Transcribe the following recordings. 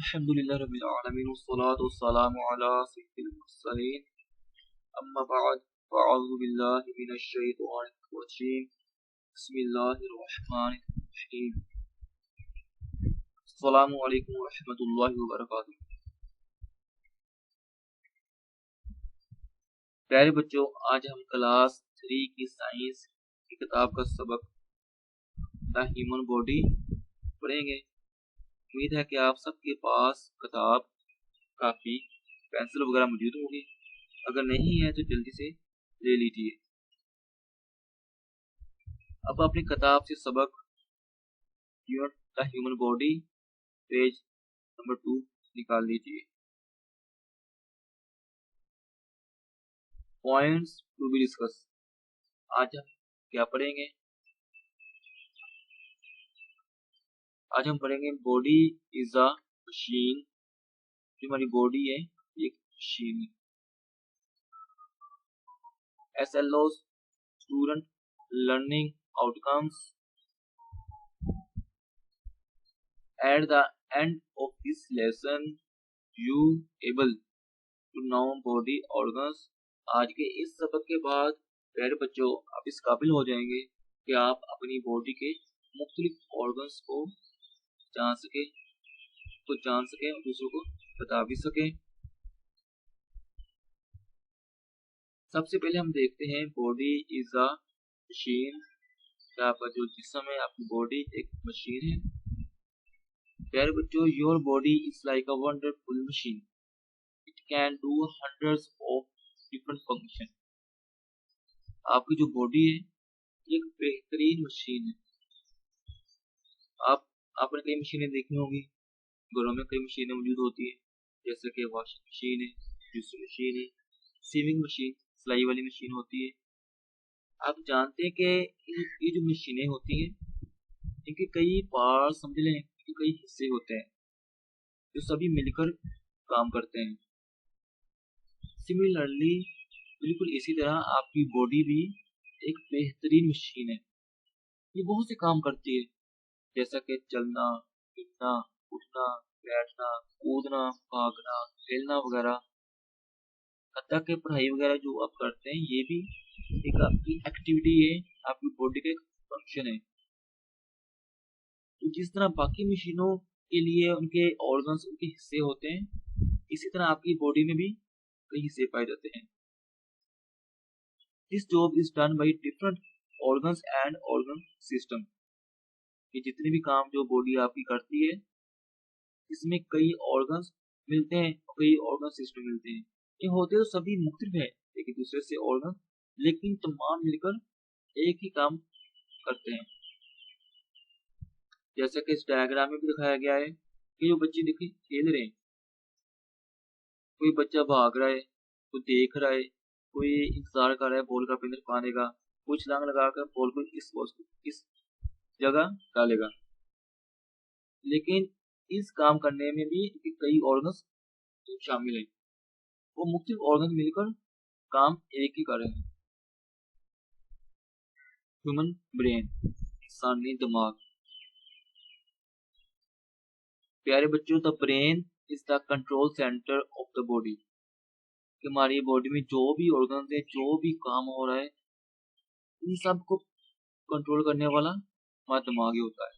अल्हम्दुलिल्लाहि रब्बिल आलमीन वस्सलातु वस्सलामु अला सय्यिदिल मुरसलीन अम्मा बअद फ़अऊज़ु बिल्लाहि मिनश शैतानिर रजीम बिस्मिल्लाहिर रहमानिर रहीम अस्सलामु अलैकुम व रहमतुल्लाहि व बरकातुहू। प्यारे बच्चों, आज हम क्लास 3 की साइंस की किताब का सबक द ह्यूमन बॉडी पढ़ेंगे। उम्मीद है कि आप सबके पास किताब, कापी, पेंसिल वगैरह मौजूद होंगी। अगर नहीं है तो जल्दी से ले लीजिए। अब अपनी किताब से सबक the human body page number 2 निकाल लीजिए। Points to be discuss. आज हम क्या पढ़ेंगे? आज हम पढ़ेंगे बॉडी इज अ मशीन। जो हमारी बॉडी है एक मशीन है। SLOs student learning outcomes. At the end of this lesson, you able to know body organs। आज के इस सबक के बाद प्यारे बच्चों आप इस काबिल हो जाएंगे कि आप अपनी बॉडी के मुख्तलिफ ऑर्गन्स को जान सके और दूसरों को बता भी सके। सबसे पहले हम देखते हैं बॉडी इज अ मशीन। आपका जो जिस्म है, आपकी बॉडी एक मशीन है। प्यारे बच्चों, your body is like a wonderful machine. It can do hundreds of different function. आपकी जो बॉडी है एक बेहतरीन मशीन है। आपने कई मशीनें देखी होंगी, घरों में कई मशीनें मौजूद होती है, जैसे कि वॉशिंग मशीन है, जूसर मशीन है, सीविंग मशीन, सिलाई वाली मशीन होती है। आप जानते हैं कि ये जो मशीनें होती हैं इनके कई पार्ट समझ लें, कई हिस्से होते हैं जो सभी मिलकर काम करते हैं। सिमिलरली बिल्कुल इसी तरह आपकी बॉडी भी एक बेहतरीन मशीन है। ये बहुत से काम करती है, जैसा कि चलना, फिरना, उठना, बैठना, कूदना, भागना, खेलना वगैरह। हत्ता कि पढ़ाई वगैरह जो आप करते हैं ये भी एक आपकी एक्टिविटी है, आपकी बॉडी का एक फंक्शन है। तो जिस तरह बाकी मशीनों के लिए उनके ऑर्गन्स, उनके हिस्से होते हैं, इसी तरह आपकी बॉडी में भी कई हिस्से पाए जाते हैं। This job is done by different organs and organ system. ये जितने भी काम जो बॉडी आपकी करती है इसमें कई ऑर्गन्स मिलते हैं और कई ऑर्गन सिस्टम मिलते हैं। ये होते तो सभी मुख्तलिफ है एक दूसरे से ऑर्गन, लेकिन तमाम मिलकर एक ही काम करते हैं। जैसा कि इस डायग्राम में भी दिखाया गया है कि जो बच्चे देखिए खेल रहे हैं, कोई बच्चा भाग रहा है, कोई देख रहा है, कोई इंतजार कर रहा है बॉल का पिंजर पाने का, कोई छलांग लगाकर बॉल को इस जगह डालेगा। लेकिन इस काम करने में भी कई ऑर्गन्स शामिल हैं। वो मुख्तलिफ ऑर्गन मिलकर काम एक ही कर रहे हैं। ह्यूमन ब्रेन, इंसानी दिमाग। प्यारे बच्चों, the brain is the control centre of the body. हमारी बॉडी में जो भी ऑर्गन है, जो भी काम हो रहा है, इन सब को कंट्रोल करने वाला हमारा दिमाग ही होता है।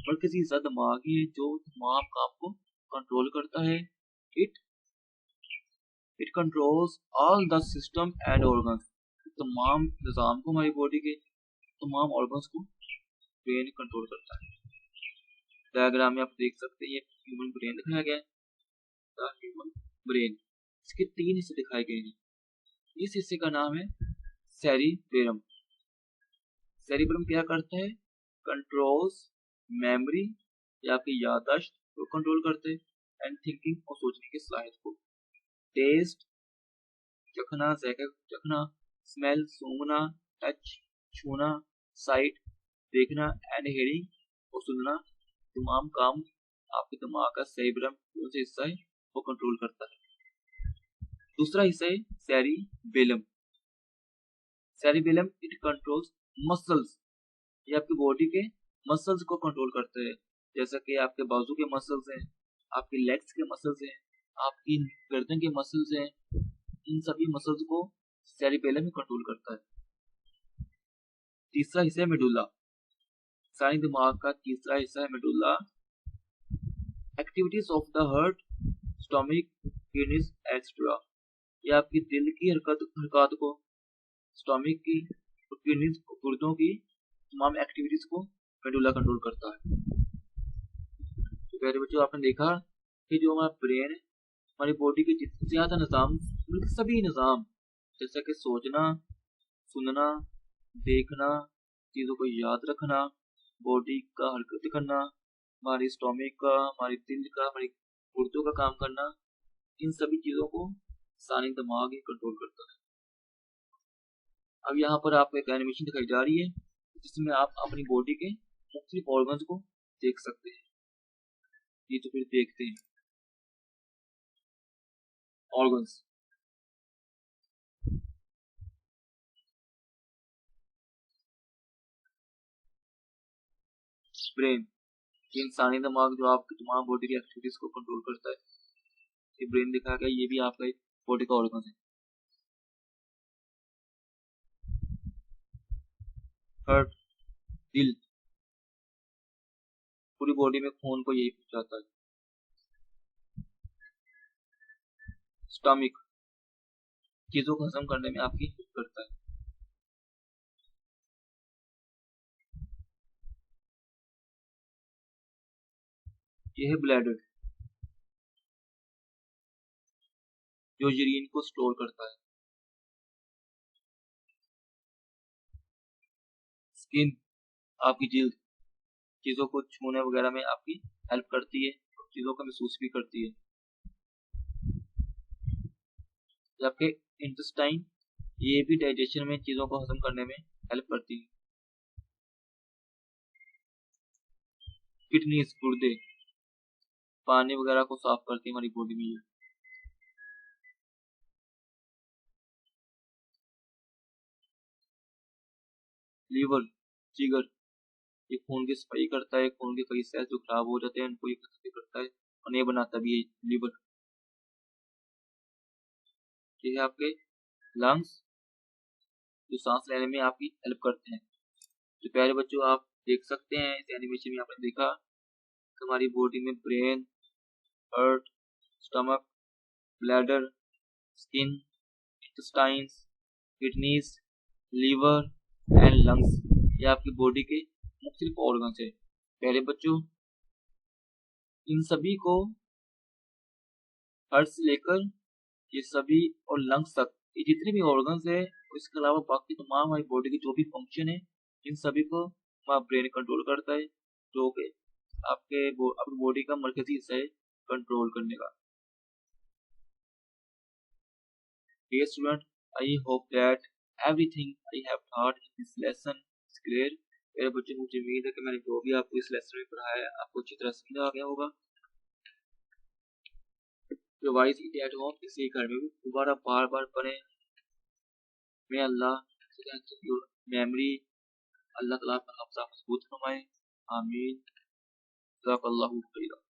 बल्कि हिस्सा दिमाग ही है जो तमाम काम को कंट्रोल करता है। It controls all the system and organs. तमाम निजाम को, हमारी बॉडी के तमाम ऑर्गन्स को ब्रेन कंट्रोल करता है। डायग्राम में आप देख सकते हैं ये ह्यूमन ब्रेन दिखाया गया है, द ह्यूमन ब्रेन। इसके 3 हिस्से दिखाए गए हैं। इस हिस्से का नाम है सेरिबेलम। सेरिबेलम क्या करता है? कंट्रोल्स मेमोरी या आपकी याददाश्त को कंट्रोल करते हैं, एंड थिंकिंग और सोचने की सलाहियत को। टेस्ट चखना, जायका चखना, स्मेल सूंघना, टच छूना, साइट देखना, एंड हेयरिंग और सुनना, तमाम काम आपके दिमाग का सेरिबेलम जो से हिस्सा है वो कंट्रोल करता है। दूसरा हिस्सा है cerebellum. Cerebellum it controls muscles. ये आपकी बॉडी के मसल्स को कंट्रोल करते हैं, जैसा कि आपके बाजू के मसल्स हैं, आपके लेग्स के मसल्स हैं, आपकी गर्दन के मसल्स हैं, इन सभी मसल्स को सेरिबेलम ही कंट्रोल करता है। तीसरा हिस्सा है मेडुला। इंसानी दिमाग का तीसरा हिस्सा है medulla. Activities of the heart, stomach, kidneys extra. ये आपकी दिल की हरकत को, स्टोमिक की और किडनीज गुर्दों की तमाम एक्टिविटीज को मेडुला कंट्रोल करता है। तो प्यारे बच्चों, आपने देखा कि जो हमारा ब्रेन है, हमारी बॉडी के जितने ज्यादा निजाम, सभी निजाम, जैसे कि सोचना, सुनना, देखना, चीजों को याद रखना, बॉडी का हरकत करना, हमारी स्टोमिक का, हमारी दिल का, हमारी गुर्दों का काम करना, इन सभी चीजों को इंसानी दिमाग ही कंट्रोल करता है। अब यहाँ पर आपको एक एनिमेशन दिखाई जा रही है जिसमें आप अपनी बॉडी के मुख्तलिफ ऑर्गन्स को देख सकते हैं। ये तो फिर देखते हैं ऑर्गन्स। ब्रेन, ये इंसानी दिमाग जो आपकी तमाम बॉडी की एक्टिविटीज को कंट्रोल करता है। ये ब्रेन दिखा गया, ये भी आपका बॉडी का ऑर्गन है। हार्ट, दिल, पूरी बॉडी में खून को यही पहुंचाता है। स्टमक, चीजों को हजम करने में आपकी हेल्प करता है। यह है ब्लैडर, जो यूरिन को स्टोर करता है। स्किन, आपकी जिल्द, चीजों को छूने वगैरह में आपकी हेल्प करती है, चीजों को महसूस भी करती है। जबकि इंटेस्टाइन, ये भी डाइजेशन में चीजों को हजम करने में हेल्प करती है। किडनीज, गुर्दे, पानी वगैरह को साफ करती है हमारी बॉडी में। लीवर, जिगर, ये खून की सफाई करता है, खून के कई सेल जो खराब हो जाते हैं उनको ये खत्म करता है और ये बनाता भी है लीवर। ये है आपके लंग्स, जो सांस लेने में आपकी हेल्प करते हैं। तो प्यारे बच्चों, आप देख सकते हैं इस एनिमेशन में आपने देखा हमारी बॉडी में brain, heart, stomach, bladder, skin, intestines, kidneys, liver and lungs, ये आपकी बॉडी के मुख्तलिफ ऑर्गन्स है। प्यारे बच्चों, इन सभी को हार्ट से लेकर ये सभी और लंग्स तक, ये जितने भी ऑर्गन्स है, इसके अलावा बाकी तमाम हमारी बॉडी की जो भी फंक्शन है, इन सभी को हमारा ब्रेन कंट्रोल करता है, जो कि आपके अपनी बॉडी का मरकजी हिस्सा है कंट्रोल करने का। Dear student, I hope that everything I have taught in this lesson is clear. मेरे बच्चों, मुझे उम्मीद है कि मैंने जो भी आपको इस लेसन में पढ़ाया है आपको अच्छी तरह समझ आ गया होगा। रिवाइज इट एट होम, इसे घर में भी दोबारा बार बार पढ़ें। मैं अल्लाह मेमोरी, अल्लाह ताला आपका हाफिज़ा मजबूत फरमाए। आमीन। जज़ाकल्लाहु खैरा।